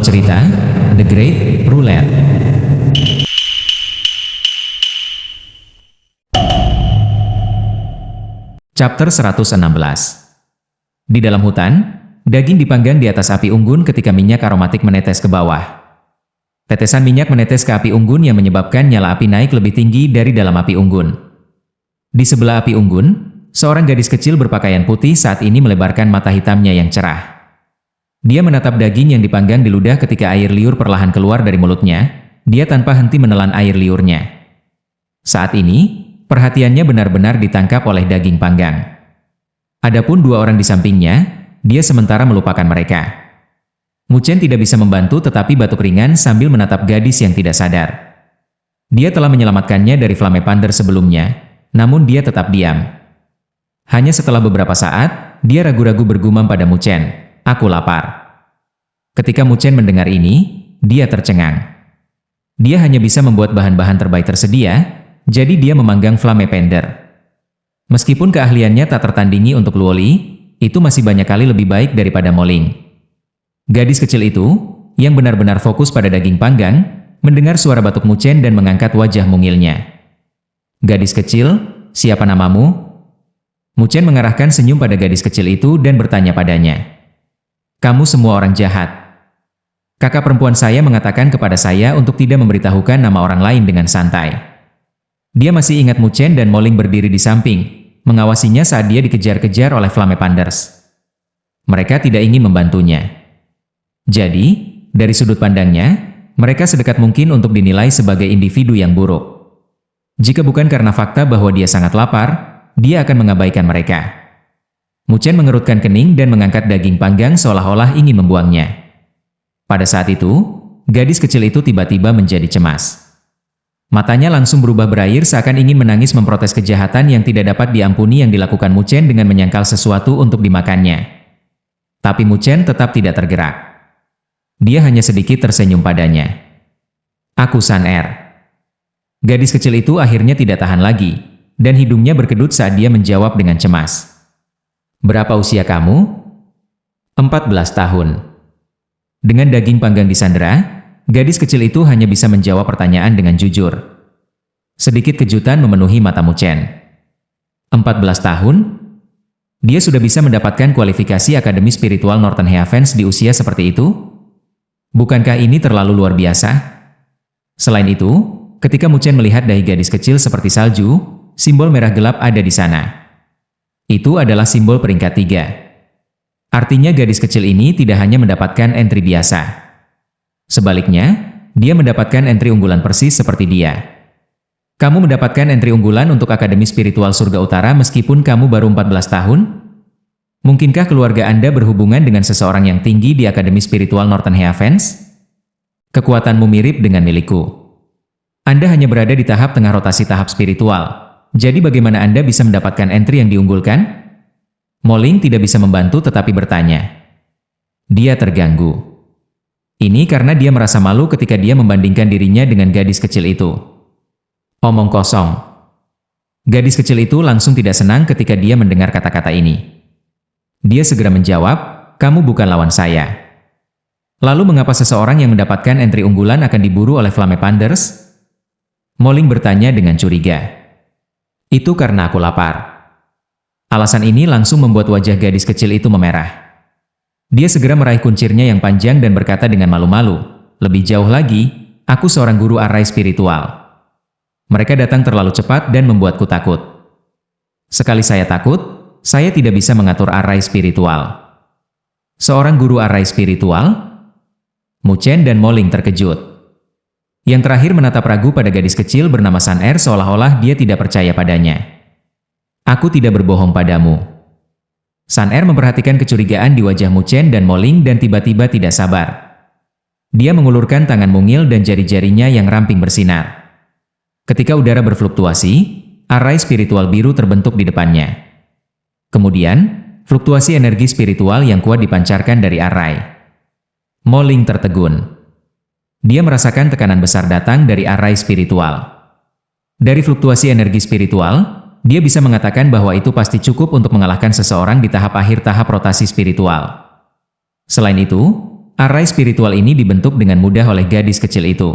cerita The Great Roulette. Chapter 116. Di dalam hutan, daging dipanggang di atas api unggun ketika minyak aromatik menetes ke bawah. Tetesan minyak menetes ke api unggun yang menyebabkan nyala api naik lebih tinggi dari dalam api unggun. Di sebelah api unggun, seorang gadis kecil berpakaian putih saat ini melebarkan mata hitamnya yang cerah. Dia menatap daging yang dipanggang di ludah ketika air liur perlahan keluar dari mulutnya. Dia tanpa henti menelan air liurnya. Saat ini, perhatiannya benar-benar ditangkap oleh daging panggang. Adapun dua orang di sampingnya, dia sementara melupakan mereka. Muchen tidak bisa membantu tetapi batuk ringan sambil menatap gadis yang tidak sadar. Dia telah menyelamatkannya dari Flame Pander sebelumnya, namun dia tetap diam. Hanya setelah beberapa saat, dia ragu-ragu bergumam pada Muchen, "Aku lapar." Ketika Muchen mendengar ini, dia tercengang. Dia hanya bisa membuat bahan-bahan terbaik tersedia, jadi dia memanggang Flame Pander. Meskipun keahliannya tak tertandingi untuk Luoli, itu masih banyak kali lebih baik daripada Moling. Gadis kecil itu, yang benar-benar fokus pada daging panggang, mendengar suara batuk Muchen dan mengangkat wajah mungilnya. "Gadis kecil, siapa namamu?" Muchen mengarahkan senyum pada gadis kecil itu dan bertanya padanya. "Kamu semua orang jahat. Kakak perempuan saya mengatakan kepada saya untuk tidak memberitahukan nama orang lain dengan santai." Dia masih ingat Muchen dan Moling berdiri di samping, mengawasinya saat dia dikejar-kejar oleh Flame Panders. Mereka tidak ingin membantunya. Jadi, dari sudut pandangnya, mereka sedekat mungkin untuk dinilai sebagai individu yang buruk. Jika bukan karena fakta bahwa dia sangat lapar, dia akan mengabaikan mereka. Muchen mengerutkan kening dan mengangkat daging panggang seolah-olah ingin membuangnya. Pada saat itu, gadis kecil itu tiba-tiba menjadi cemas. Matanya langsung berubah berair seakan ingin menangis memprotes kejahatan yang tidak dapat diampuni yang dilakukan Muchen dengan menyangkal sesuatu untuk dimakannya. Tapi Muchen tetap tidak tergerak. Dia hanya sedikit tersenyum padanya. "Aku Sun Er." Gadis kecil itu akhirnya tidak tahan lagi, dan hidungnya berkedut saat dia menjawab dengan cemas. "Berapa usia kamu?" 14 tahun. Dengan daging panggang disandera, gadis kecil itu hanya bisa menjawab pertanyaan dengan jujur. Sedikit kejutan memenuhi mata Muchen. 14 tahun? Dia sudah bisa mendapatkan kualifikasi Akademi Spiritual Northern Heavens di usia seperti itu? Bukankah ini terlalu luar biasa? Selain itu, ketika Muchen melihat dahi gadis kecil seperti salju, simbol merah gelap ada di sana. Itu adalah simbol peringkat 3. Artinya gadis kecil ini tidak hanya mendapatkan entry biasa. Sebaliknya, dia mendapatkan entry unggulan persis seperti dia. Kamu mendapatkan entry unggulan untuk Akademi Spiritual Surga Utara meskipun kamu baru 14 tahun? Mungkinkah keluarga Anda berhubungan dengan seseorang yang tinggi di Akademi Spiritual Northern Heavens? Kekuatanmu mirip dengan milikku. Anda hanya berada di tahap tengah rotasi tahap spiritual. Jadi bagaimana Anda bisa mendapatkan entry yang diunggulkan? Moling tidak bisa membantu tetapi bertanya. Dia terganggu. Ini karena dia merasa malu ketika dia membandingkan dirinya dengan gadis kecil itu. Omong kosong. Gadis kecil itu langsung tidak senang ketika dia mendengar kata-kata ini. Dia segera menjawab, "Kamu bukan lawan saya." Lalu mengapa seseorang yang mendapatkan entry unggulan akan diburu oleh Flame Panders? Moling bertanya dengan curiga. "Itu karena aku lapar." Alasan ini langsung membuat wajah gadis kecil itu memerah. Dia segera meraih kuncirnya yang panjang dan berkata dengan malu-malu, "Lebih jauh lagi, aku seorang guru array spiritual. Mereka datang terlalu cepat dan membuatku takut. Sekali saya takut, saya tidak bisa mengatur array spiritual." Seorang guru array spiritual? Muchen dan Moling terkejut. Yang terakhir menatap ragu pada gadis kecil bernama Sun Er seolah-olah dia tidak percaya padanya. "Aku tidak berbohong padamu." Sun Er memperhatikan kecurigaan di wajah Muchen dan Moling dan tiba-tiba tidak sabar. Dia mengulurkan tangan mungil dan jari-jarinya yang ramping bersinar. Ketika udara berfluktuasi, array spiritual biru terbentuk di depannya. Kemudian, fluktuasi energi spiritual yang kuat dipancarkan dari array. Moling tertegun. Dia merasakan tekanan besar datang dari array spiritual. Dari fluktuasi energi spiritual, dia bisa mengatakan bahwa itu pasti cukup untuk mengalahkan seseorang di tahap akhir tahap rotasi spiritual. Selain itu, array spiritual ini dibentuk dengan mudah oleh gadis kecil itu.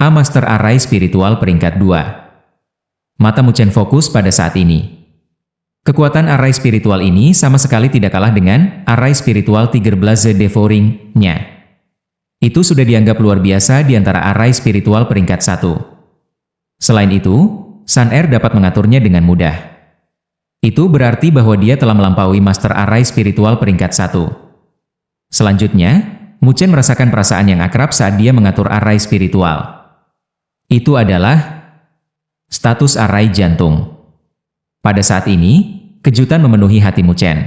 A Master Array Spiritual peringkat 2. Mata Muchen fokus pada saat ini. Kekuatan array spiritual ini sama sekali tidak kalah dengan array spiritual Tiger Blaze Devouring-nya. Itu sudah dianggap luar biasa di antara array spiritual peringkat 1. Selain itu, Sun Air dapat mengaturnya dengan mudah. Itu berarti bahwa dia telah melampaui Master Array Spiritual peringkat 1. Selanjutnya, Muchen merasakan perasaan yang akrab saat dia mengatur array spiritual. Itu adalah status array jantung. Pada saat ini, kejutan memenuhi hati Muchen.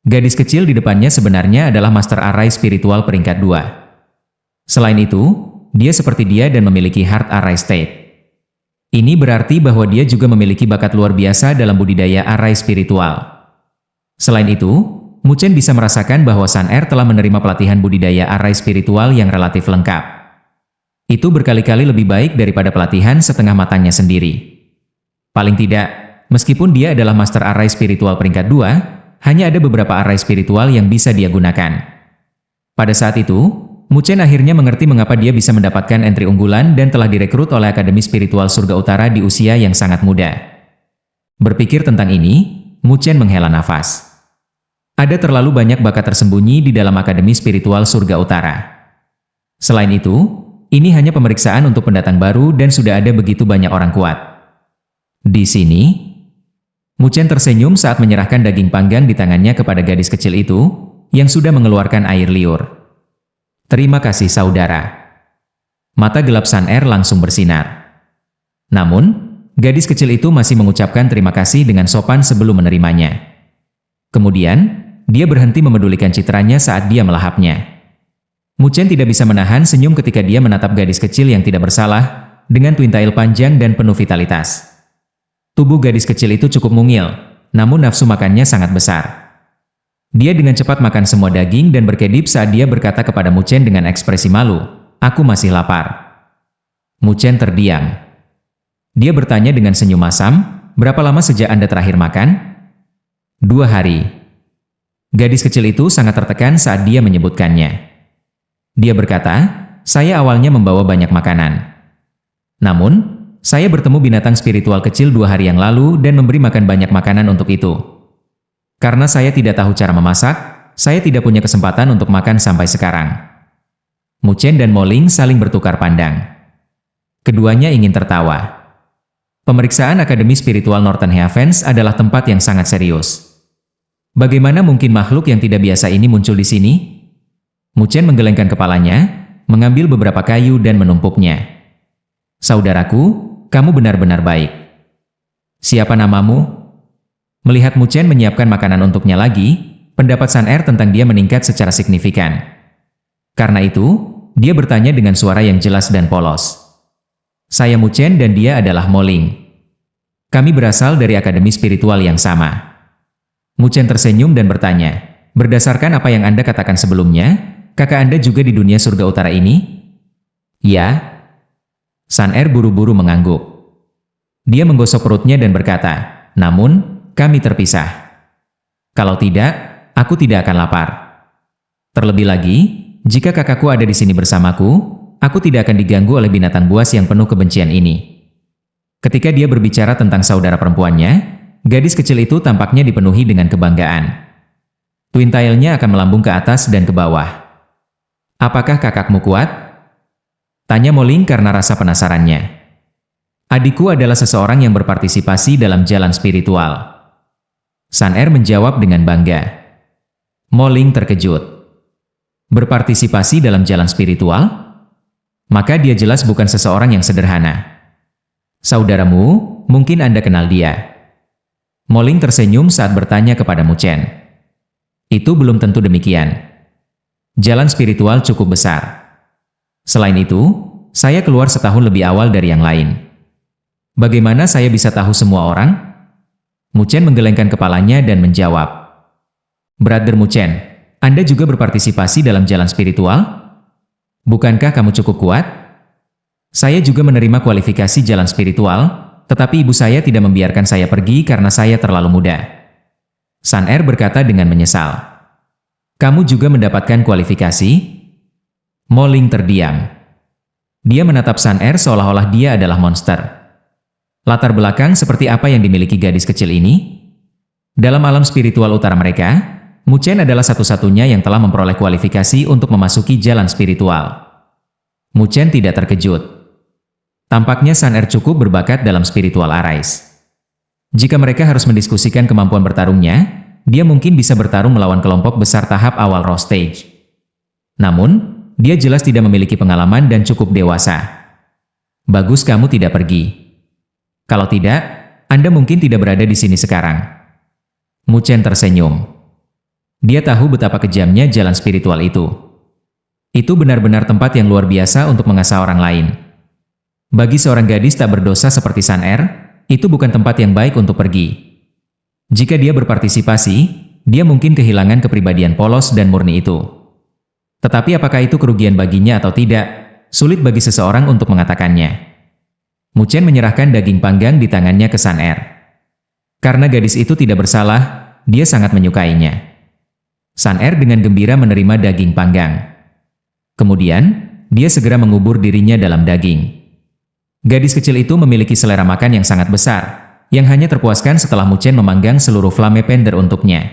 Gadis kecil di depannya sebenarnya adalah Master Array Spiritual peringkat 2. Selain itu, dia seperti dia dan memiliki Heart Array State. Ini berarti bahwa dia juga memiliki bakat luar biasa dalam budidaya array spiritual. Selain itu, Muchen bisa merasakan bahwa Sun Air telah menerima pelatihan budidaya array spiritual yang relatif lengkap. Itu berkali-kali lebih baik daripada pelatihan setengah matangnya sendiri. Paling tidak, meskipun dia adalah Master Array Spiritual peringkat 2, hanya ada beberapa array spiritual yang bisa dia gunakan. Pada saat itu, Muchen akhirnya mengerti mengapa dia bisa mendapatkan entry unggulan dan telah direkrut oleh Akademi Spiritual Surga Utara di usia yang sangat muda. Berpikir tentang ini, Muchen menghela nafas. Ada terlalu banyak bakat tersembunyi di dalam Akademi Spiritual Surga Utara. Selain itu, ini hanya pemeriksaan untuk pendatang baru dan sudah ada begitu banyak orang kuat. Di sini, Muchen tersenyum saat menyerahkan daging panggang di tangannya kepada gadis kecil itu, yang sudah mengeluarkan air liur. Terima kasih saudara. Mata gelap Sun Air langsung bersinar. Namun, gadis kecil itu masih mengucapkan terima kasih dengan sopan sebelum menerimanya. Kemudian, dia berhenti memedulikan citranya saat dia melahapnya. Muchen tidak bisa menahan senyum ketika dia menatap gadis kecil yang tidak bersalah, dengan twintail panjang dan penuh vitalitas. Tubuh gadis kecil itu cukup mungil, namun nafsu makannya sangat besar. Dia dengan cepat makan semua daging dan berkedip saat dia berkata kepada Muchen dengan ekspresi malu, "Aku masih lapar." Muchen terdiam. Dia bertanya dengan senyum masam, "Berapa lama sejak Anda terakhir makan?" 2 hari. Gadis kecil itu sangat tertekan saat dia menyebutkannya. Dia berkata, "Saya awalnya membawa banyak makanan. Namun, saya bertemu binatang spiritual kecil 2 hari yang lalu dan memberi makan banyak makanan untuk itu. Karena saya tidak tahu cara memasak, saya tidak punya kesempatan untuk makan sampai sekarang." Muchen dan Moling saling bertukar pandang. Keduanya ingin tertawa. Pemeriksaan Akademi Spiritual Northern Heavens adalah tempat yang sangat serius. Bagaimana mungkin makhluk yang tidak biasa ini muncul di sini? Muchen menggelengkan kepalanya, mengambil beberapa kayu dan menumpuknya. "Saudaraku, kamu benar-benar baik. Siapa namamu?" Melihat Muchen menyiapkan makanan untuknya lagi, pendapat Sun Air tentang dia meningkat secara signifikan. Karena itu, dia bertanya dengan suara yang jelas dan polos. "Saya Muchen dan dia adalah Moling. Kami berasal dari Akademi Spiritual yang sama." Muchen tersenyum dan bertanya, "Berdasarkan apa yang Anda katakan sebelumnya, kakak Anda juga di dunia surga utara ini?" "Ya." Sun Air buru-buru mengangguk. Dia menggosok perutnya dan berkata, "Namun, kami terpisah. Kalau tidak, aku tidak akan lapar. Terlebih lagi, jika kakakku ada di sini bersamaku, aku tidak akan diganggu oleh binatang buas yang penuh kebencian ini." Ketika dia berbicara tentang saudara perempuannya, gadis kecil itu tampaknya dipenuhi dengan kebanggaan. Twintailnya akan melambung ke atas dan ke bawah. "Apakah kakakmu kuat?" tanya Moling karena rasa penasarannya. "Adikku adalah seseorang yang berpartisipasi dalam jalan spiritual." Sun Air menjawab dengan bangga. Moling terkejut. Berpartisipasi dalam jalan spiritual? Maka dia jelas bukan seseorang yang sederhana. "Saudaramu, mungkin Anda kenal dia." Moling tersenyum saat bertanya kepada Muchen. "Itu belum tentu demikian. Jalan spiritual cukup besar. Selain itu, saya keluar setahun lebih awal dari yang lain. Bagaimana saya bisa tahu semua orang?" Muchen menggelengkan kepalanya dan menjawab, "Brother Muchen, Anda juga berpartisipasi dalam jalan spiritual? Bukankah kamu cukup kuat?" "Saya juga menerima kualifikasi jalan spiritual, tetapi ibu saya tidak membiarkan saya pergi karena saya terlalu muda." Sun Air berkata dengan menyesal. Kamu juga mendapatkan kualifikasi? Mo Ling terdiam. Dia menatap Sun Er seolah-olah dia adalah monster. Latar belakang seperti apa yang dimiliki gadis kecil ini? Dalam alam spiritual utara mereka, Mu Chen adalah satu-satunya yang telah memperoleh kualifikasi untuk memasuki jalan spiritual. Mu Chen tidak terkejut. Tampaknya Sun Er cukup berbakat dalam spiritual arise. Jika mereka harus mendiskusikan kemampuan bertarungnya, dia mungkin bisa bertarung melawan kelompok besar tahap awal raw stage. Namun, dia jelas tidak memiliki pengalaman dan cukup dewasa. Bagus kamu tidak pergi. Kalau tidak, Anda mungkin tidak berada di sini sekarang. Mu Chen tersenyum. Dia tahu betapa kejamnya jalan spiritual itu. Itu benar-benar tempat yang luar biasa untuk mengasah orang lain. Bagi seorang gadis tak berdosa seperti Sun Er, itu bukan tempat yang baik untuk pergi. Jika dia berpartisipasi, dia mungkin kehilangan kepribadian polos dan murni itu. Tetapi apakah itu kerugian baginya atau tidak, sulit bagi seseorang untuk mengatakannya. Mu Chen menyerahkan daging panggang di tangannya ke Sun Er. Karena gadis itu tidak bersalah, dia sangat menyukainya. Sun Er dengan gembira menerima daging panggang. Kemudian, dia segera mengubur dirinya dalam daging. Gadis kecil itu memiliki selera makan yang sangat besar, yang hanya terpuaskan setelah Mu Chen memanggang seluruh flame pender untuknya.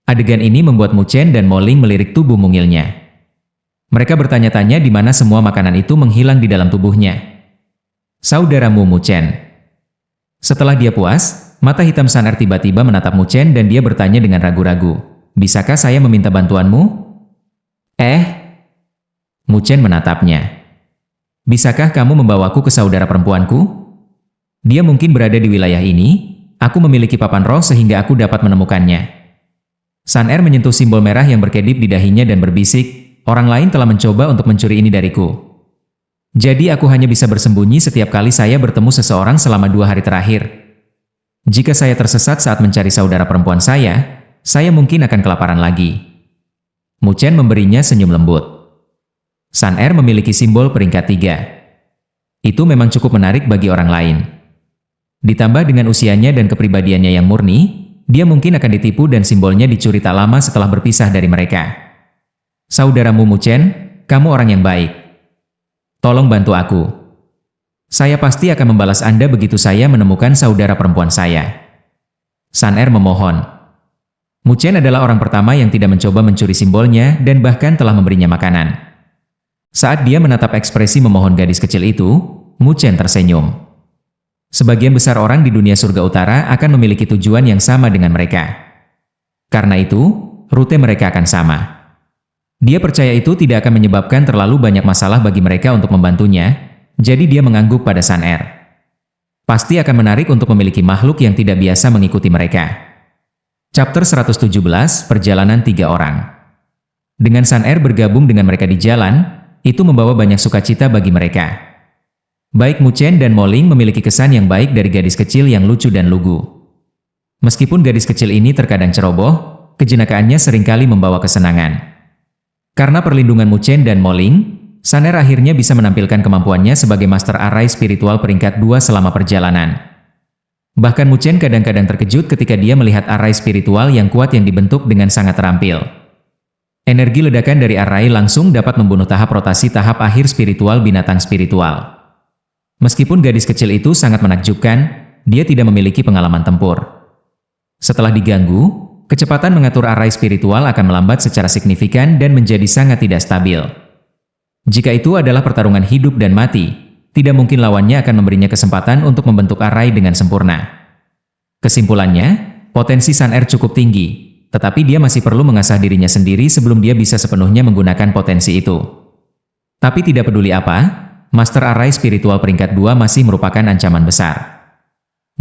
Adegan ini membuat Mu Chen dan Mo Ling melirik tubuh mungilnya. Mereka bertanya-tanya di mana semua makanan itu menghilang di dalam tubuhnya. Saudaramu Mu Chen. Setelah dia puas, mata hitam Sun Er tiba-tiba menatap Mu Chen dan dia bertanya dengan ragu-ragu, "Bisakah saya meminta bantuanmu?" Mu Chen menatapnya. "Bisakah kamu membawaku ke saudara perempuanku? Dia mungkin berada di wilayah ini, aku memiliki papan roh sehingga aku dapat menemukannya." Sun Er menyentuh simbol merah yang berkedip di dahinya dan berbisik, "Orang lain telah mencoba untuk mencuri ini dariku. Jadi aku hanya bisa bersembunyi setiap kali saya bertemu seseorang selama 2 hari terakhir. Jika saya tersesat saat mencari saudara perempuan saya mungkin akan kelaparan lagi." Mu Chen memberinya senyum lembut. Sun Er memiliki simbol peringkat 3. Itu memang cukup menarik bagi orang lain. Ditambah dengan usianya dan kepribadiannya yang murni, dia mungkin akan ditipu dan simbolnya dicuri tak lama setelah berpisah dari mereka. "Saudaramu Mu Chen, kamu orang yang baik. Tolong bantu aku. Saya pasti akan membalas Anda begitu saya menemukan saudara perempuan saya." Sun Er memohon. Mu Chen adalah orang pertama yang tidak mencoba mencuri simbolnya dan bahkan telah memberinya makanan. Saat dia menatap ekspresi memohon gadis kecil itu, Mu Chen tersenyum. Sebagian besar orang di dunia surga utara akan memiliki tujuan yang sama dengan mereka. Karena itu, rute mereka akan sama. Dia percaya itu tidak akan menyebabkan terlalu banyak masalah bagi mereka untuk membantunya, jadi dia mengangguk pada Sun Er. Pasti akan menarik untuk memiliki makhluk yang tidak biasa mengikuti mereka. Chapter 117, Perjalanan 3 Orang. Dengan Sun Er bergabung dengan mereka di jalan, itu membawa banyak sukacita bagi mereka. Baik Mu Chen dan Mo Ling memiliki kesan yang baik dari gadis kecil yang lucu dan lugu. Meskipun gadis kecil ini terkadang ceroboh, kejenakaannya seringkali membawa kesenangan. Karena perlindungan Mu Chen dan Mo Ling, Sun Er akhirnya bisa menampilkan kemampuannya sebagai Master Array Spiritual peringkat 2 selama perjalanan. Bahkan Mu Chen kadang-kadang terkejut ketika dia melihat array spiritual yang kuat yang dibentuk dengan sangat terampil. Energi ledakan dari array langsung dapat membunuh tahap rotasi tahap akhir spiritual binatang spiritual. Meskipun gadis kecil itu sangat menakjubkan, dia tidak memiliki pengalaman tempur. Setelah diganggu, kecepatan mengatur array spiritual akan melambat secara signifikan dan menjadi sangat tidak stabil. Jika itu adalah pertarungan hidup dan mati, tidak mungkin lawannya akan memberinya kesempatan untuk membentuk array dengan sempurna. Kesimpulannya, potensi Sun Er cukup tinggi, tetapi dia masih perlu mengasah dirinya sendiri sebelum dia bisa sepenuhnya menggunakan potensi itu. Tapi tidak peduli apa, Master Array Spiritual peringkat 2 masih merupakan ancaman besar.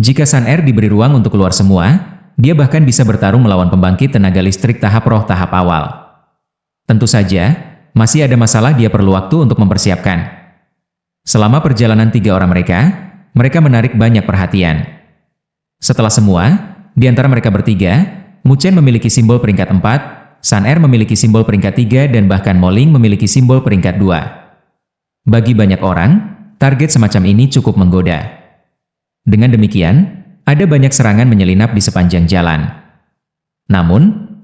Jika Sun Er diberi ruang untuk keluar semua, dia bahkan bisa bertarung melawan pembangkit tenaga listrik tahap roh tahap awal. Tentu saja, masih ada masalah dia perlu waktu untuk mempersiapkan. Selama perjalanan 3 orang mereka menarik banyak perhatian. Setelah semua, di antara mereka bertiga, Mu Chen memiliki simbol peringkat 4, Sun Er memiliki simbol peringkat 3 dan bahkan Mo Ling memiliki simbol peringkat 2. Bagi banyak orang, target semacam ini cukup menggoda. Dengan demikian, ada banyak serangan menyelinap di sepanjang jalan. Namun,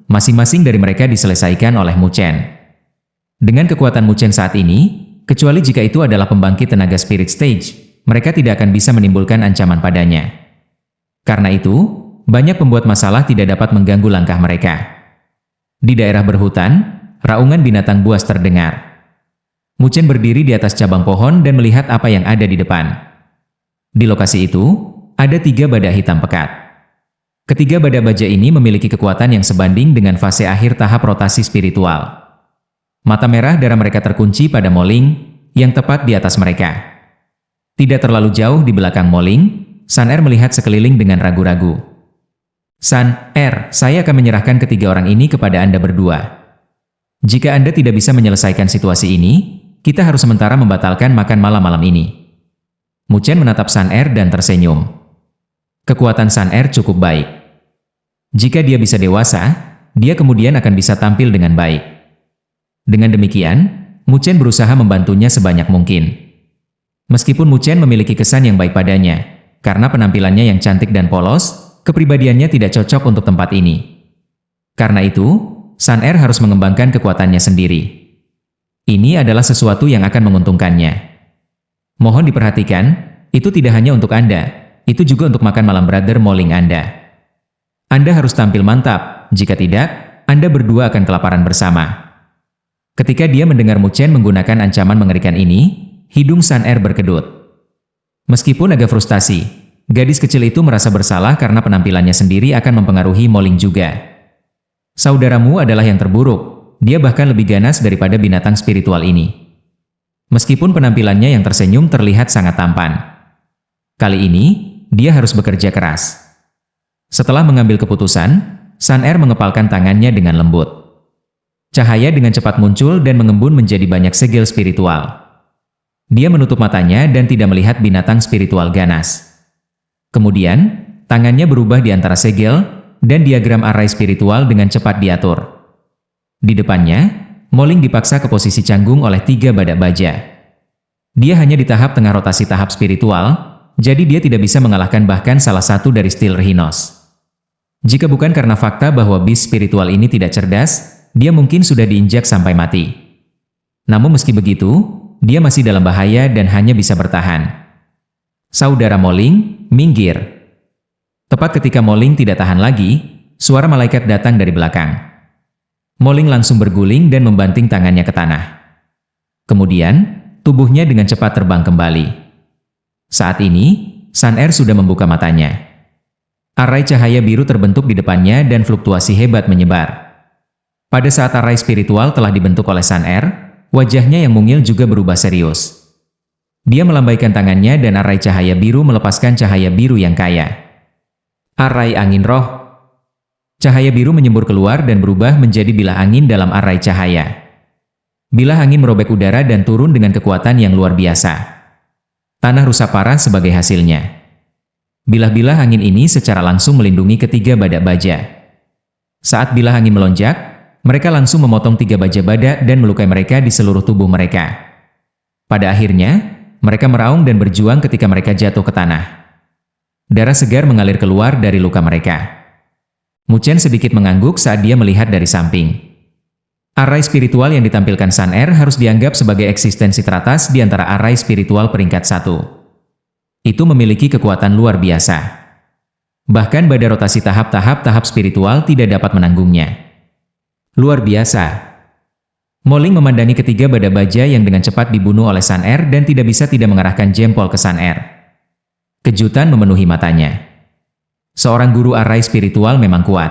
masing-masing dari mereka diselesaikan oleh Mu Chen. Dengan kekuatan Mu Chen saat ini, kecuali jika itu adalah pembangkit tenaga spirit stage, mereka tidak akan bisa menimbulkan ancaman padanya. Karena itu, banyak pembuat masalah tidak dapat mengganggu langkah mereka. Di daerah berhutan, raungan binatang buas terdengar. Mu Chen berdiri di atas cabang pohon dan melihat apa yang ada di depan. Di lokasi itu, ada 3 badak hitam pekat. Ketiga badak baja ini memiliki kekuatan yang sebanding dengan fase akhir tahap rotasi spiritual. Mata merah darah mereka terkunci pada Moling, yang tepat di atas mereka. Tidak terlalu jauh di belakang Moling, Sun Er melihat sekeliling dengan ragu-ragu. Sun Er, saya akan menyerahkan ketiga orang ini kepada Anda berdua. Jika Anda tidak bisa menyelesaikan situasi ini, kita harus sementara membatalkan makan malam-malam ini. Mu Chen menatap Sun Er dan tersenyum. Kekuatan Sun Er cukup baik. Jika dia bisa dewasa, dia kemudian akan bisa tampil dengan baik. Dengan demikian, Mu Chen berusaha membantunya sebanyak mungkin. Meskipun Mu Chen memiliki kesan yang baik padanya, karena penampilannya yang cantik dan polos, kepribadiannya tidak cocok untuk tempat ini. Karena itu, Sun Er harus mengembangkan kekuatannya sendiri. Ini adalah sesuatu yang akan menguntungkannya. Mohon diperhatikan, itu tidak hanya untuk Anda, itu juga untuk makan malam brother Moling Anda. Anda harus tampil mantap, jika tidak, Anda berdua akan kelaparan bersama. Ketika dia mendengar Mu Chen menggunakan ancaman mengerikan ini, hidung Sun Er berkedut. Meskipun agak frustasi, gadis kecil itu merasa bersalah karena penampilannya sendiri akan mempengaruhi Moling juga. Saudaramu adalah yang terburuk. Dia bahkan lebih ganas daripada binatang spiritual ini. Meskipun penampilannya yang tersenyum terlihat sangat tampan. Kali ini, dia harus bekerja keras. Setelah mengambil keputusan, Sun Er mengepalkan tangannya dengan lembut. Cahaya dengan cepat muncul dan mengembun menjadi banyak segel spiritual. Dia menutup matanya dan tidak melihat binatang spiritual ganas. Kemudian, tangannya berubah di antara segel, dan diagram array spiritual dengan cepat diatur. Di depannya, Moling dipaksa ke posisi canggung oleh 3 badak baja. Dia hanya di tahap tengah rotasi tahap spiritual, jadi dia tidak bisa mengalahkan bahkan salah satu dari Steel Rhinos. Jika bukan karena fakta bahwa bis spiritual ini tidak cerdas, dia mungkin sudah diinjak sampai mati. Namun meski begitu, dia masih dalam bahaya dan hanya bisa bertahan. Saudara Moling, minggir. Tepat ketika Moling tidak tahan lagi, suara malaikat datang dari belakang. Moling langsung berguling dan membanting tangannya ke tanah. Kemudian, tubuhnya dengan cepat terbang kembali. Saat ini, Sun Er sudah membuka matanya. Arai cahaya biru terbentuk di depannya dan fluktuasi hebat menyebar. Pada saat arai spiritual telah dibentuk oleh Sun Er, wajahnya yang mungil juga berubah serius. Dia melambaikan tangannya dan arai cahaya biru melepaskan cahaya biru yang kaya. Arai angin roh. Cahaya biru menyembur keluar dan berubah menjadi bilah angin dalam arai cahaya. Bilah angin merobek udara dan turun dengan kekuatan yang luar biasa. Tanah rusak parah sebagai hasilnya. Bilah-bilah angin ini secara langsung melindungi ketiga badak baja. Saat bilah angin melonjak, mereka langsung memotong 3 baja badak dan melukai mereka di seluruh tubuh mereka. Pada akhirnya, mereka meraung dan berjuang ketika mereka jatuh ke tanah. Darah segar mengalir keluar dari luka mereka. Mu Chen sedikit mengangguk saat dia melihat dari samping. Arai spiritual yang ditampilkan Sun Er harus dianggap sebagai eksistensi teratas di antara arai spiritual peringkat 1. Itu memiliki kekuatan luar biasa. Bahkan pada rotasi tahap spiritual tidak dapat menanggungnya. Luar biasa. Moling memandangi ketiga badak baja yang dengan cepat dibunuh oleh Sun Er dan tidak bisa tidak mengarahkan jempol ke Sun Er. Kejutan memenuhi matanya. Seorang guru arai spiritual memang kuat.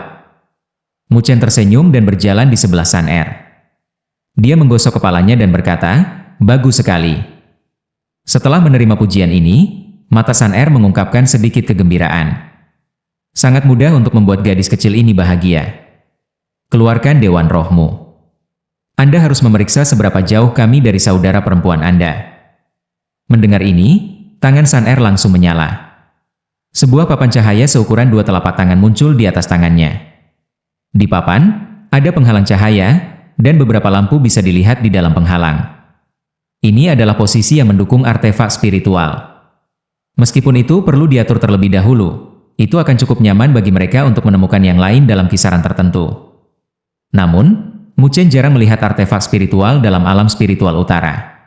Mu Chen tersenyum dan berjalan di sebelah Sun Er. Dia menggosok kepalanya dan berkata, "Bagus sekali." Setelah menerima pujian ini, mata Sun Er mengungkapkan sedikit kegembiraan. Sangat mudah untuk membuat gadis kecil ini bahagia. Keluarkan dewan rohmu. Anda harus memeriksa seberapa jauh kami dari saudara perempuan Anda. Mendengar ini, tangan Sun Er langsung menyala. Sebuah papan cahaya seukuran 2 telapak tangan muncul di atas tangannya. Di papan, ada penghalang cahaya, dan beberapa lampu bisa dilihat di dalam penghalang. Ini adalah posisi yang mendukung artefak spiritual. Meskipun itu perlu diatur terlebih dahulu, itu akan cukup nyaman bagi mereka untuk menemukan yang lain dalam kisaran tertentu. Namun, Mu Chen jarang melihat artefak spiritual dalam alam spiritual utara.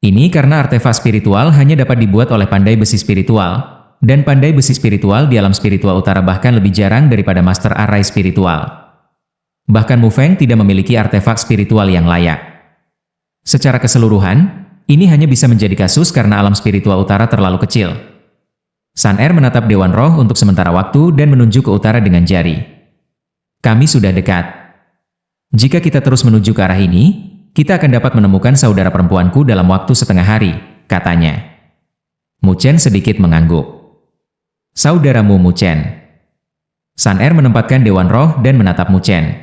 Ini karena artefak spiritual hanya dapat dibuat oleh pandai besi spiritual, dan pandai besi spiritual di alam spiritual utara bahkan lebih jarang daripada master arai spiritual. Bahkan Mu Feng tidak memiliki artefak spiritual yang layak. Secara keseluruhan, ini hanya bisa menjadi kasus karena alam spiritual utara terlalu kecil. Sun Er menatap Dewan Roh untuk sementara waktu dan menunjuk ke utara dengan jari. Kami sudah dekat. Jika kita terus menuju ke arah ini, kita akan dapat menemukan saudara perempuanku dalam waktu setengah hari, katanya. Mu Chen sedikit mengangguk. Saudaramu Mu Chen. Sun Er menempatkan Dewan Roh dan menatap Mu Chen.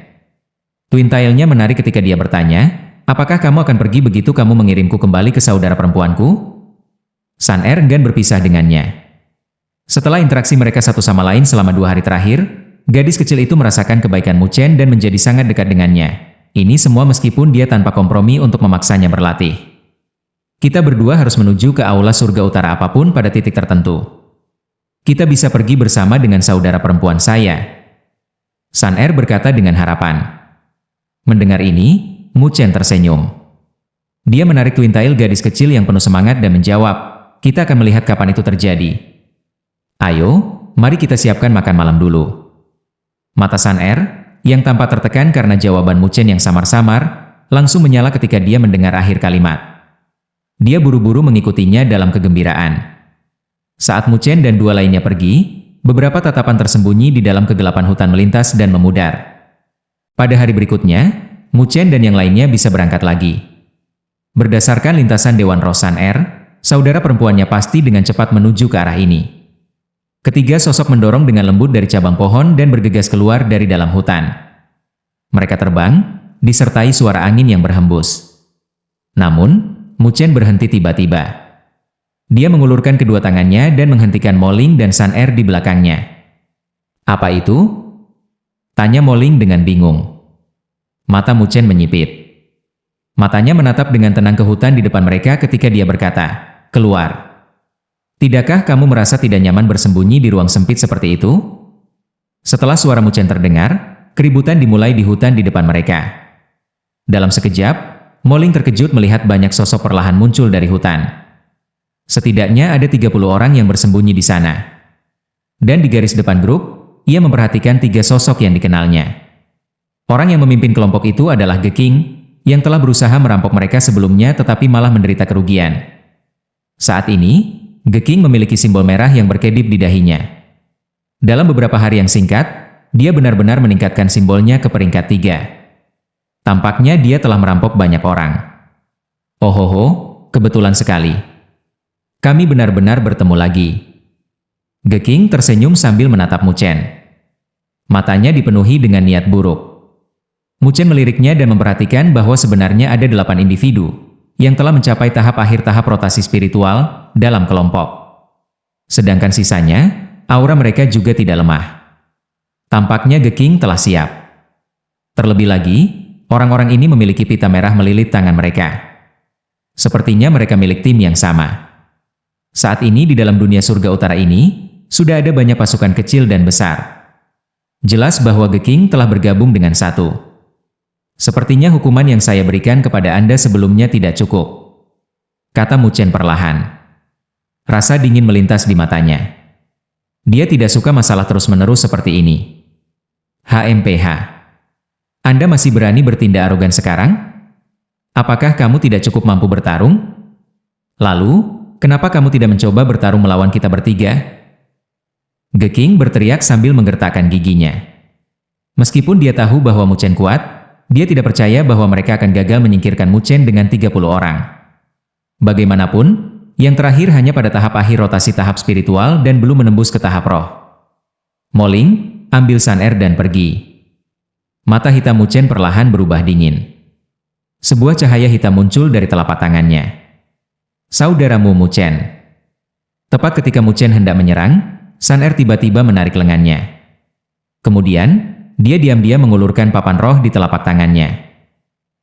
Twin Tail-nya menarik ketika dia bertanya, apakah kamu akan pergi begitu kamu mengirimku kembali ke saudara perempuanku? Sun Er enggan berpisah dengannya. Setelah interaksi mereka satu sama lain selama 2 hari terakhir, gadis kecil itu merasakan kebaikan Mu Chen dan menjadi sangat dekat dengannya. Ini semua meskipun dia tanpa kompromi untuk memaksanya berlatih. Kita berdua harus menuju ke aula surga utara apapun pada titik tertentu. Kita bisa pergi bersama dengan saudara perempuan saya. Sun Er berkata dengan harapan. Mendengar ini, Mu Chen tersenyum. Dia menarik Twin Tail gadis kecil yang penuh semangat dan menjawab, kita akan melihat kapan itu terjadi. Ayo, mari kita siapkan makan malam dulu. Mata Sun Er, yang tampak tertekan karena jawaban Mu Chen yang samar-samar, langsung menyala ketika dia mendengar akhir kalimat. Dia buru-buru mengikutinya dalam kegembiraan. Saat Mu Chen dan 2 lainnya pergi, beberapa tatapan tersembunyi di dalam kegelapan hutan melintas dan memudar. Pada hari berikutnya, Mu Chen dan yang lainnya bisa berangkat lagi. Berdasarkan lintasan Dewan Roh Sun Er, saudara perempuannya pasti dengan cepat menuju ke arah ini. Ketiga sosok mendorong dengan lembut dari cabang pohon dan bergegas keluar dari dalam hutan. Mereka terbang, disertai suara angin yang berhembus. Namun, Mu Chen berhenti tiba-tiba. Dia mengulurkan kedua tangannya dan menghentikan Mo Ling dan Sun Er di belakangnya. Apa itu? Tanya Mo Ling dengan bingung. Mata Mu Chen menyipit. Matanya menatap dengan tenang ke hutan di depan mereka ketika dia berkata, keluar. Tidakkah kamu merasa tidak nyaman bersembunyi di ruang sempit seperti itu? Setelah suara Mu Chen terdengar, keributan dimulai di hutan di depan mereka. Dalam sekejap, Mo Ling terkejut melihat banyak sosok perlahan muncul dari hutan. Setidaknya ada 30 orang yang bersembunyi di sana. Dan di garis depan grup, ia memperhatikan 3 sosok yang dikenalnya. Orang yang memimpin kelompok itu adalah Ge King, yang telah berusaha merampok mereka sebelumnya tetapi malah menderita kerugian. Saat ini, Ge King memiliki simbol merah yang berkedip di dahinya. Dalam beberapa hari yang singkat, dia benar-benar meningkatkan simbolnya ke peringkat 3. Tampaknya dia telah merampok banyak orang. Ohoho, kebetulan sekali. Kami benar-benar bertemu lagi. Ge King tersenyum sambil menatap Mu Chen. Matanya dipenuhi dengan niat buruk. Mu Chen meliriknya dan memperhatikan bahwa sebenarnya ada 8 individu yang telah mencapai tahap akhir tahap rotasi spiritual dalam kelompok. Sedangkan sisanya, aura mereka juga tidak lemah. Tampaknya Ge King telah siap. Terlebih lagi, orang-orang ini memiliki pita merah melilit tangan mereka. Sepertinya mereka milik tim yang sama. Saat ini di dalam dunia surga utara ini, sudah ada banyak pasukan kecil dan besar. Jelas bahwa Ge King telah bergabung dengan satu. Sepertinya hukuman yang saya berikan kepada Anda sebelumnya tidak cukup, kata Mu Chen perlahan. Rasa dingin melintas di matanya. Dia tidak suka masalah terus-menerus seperti ini. HMPH. Anda masih berani bertindak arogan sekarang? Apakah kamu tidak cukup mampu bertarung? Lalu, kenapa kamu tidak mencoba bertarung melawan kita bertiga? Ge King berteriak sambil menggertakkan giginya. Meskipun dia tahu bahwa Mu Chen kuat, dia tidak percaya bahwa mereka akan gagal menyingkirkan Mu Chen dengan 30 orang. Bagaimanapun, yang terakhir hanya pada tahap akhir rotasi tahap spiritual dan belum menembus ke tahap roh. Mo Ling, ambil Sun Er dan pergi. Mata hitam Mu Chen perlahan berubah dingin. Sebuah cahaya hitam muncul dari telapak tangannya. Saudaramu Mu Chen. Tepat ketika Mu Chen hendak menyerang, Sun Er tiba-tiba menarik lengannya. Kemudian, dia diam-diam mengulurkan papan roh di telapak tangannya.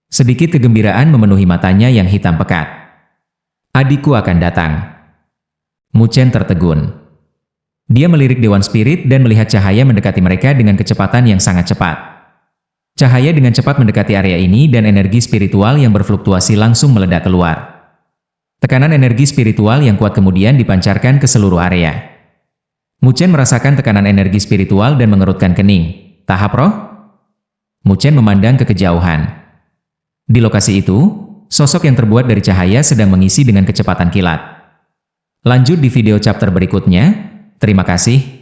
Sedikit kegembiraan memenuhi matanya yang hitam pekat. Adikku akan datang. Mu Chen tertegun. Dia melirik Dewan Spirit dan melihat cahaya mendekati mereka dengan kecepatan yang sangat cepat. Cahaya dengan cepat mendekati area ini dan energi spiritual yang berfluktuasi langsung meledak keluar. Tekanan energi spiritual yang kuat kemudian dipancarkan ke seluruh area. Mu Chen merasakan tekanan energi spiritual dan mengerutkan kening. Tahap roh? Mu Chen memandang ke kejauhan. Di lokasi itu, sosok yang terbuat dari cahaya sedang mengisi dengan kecepatan kilat. Lanjut di video chapter berikutnya. Terima kasih.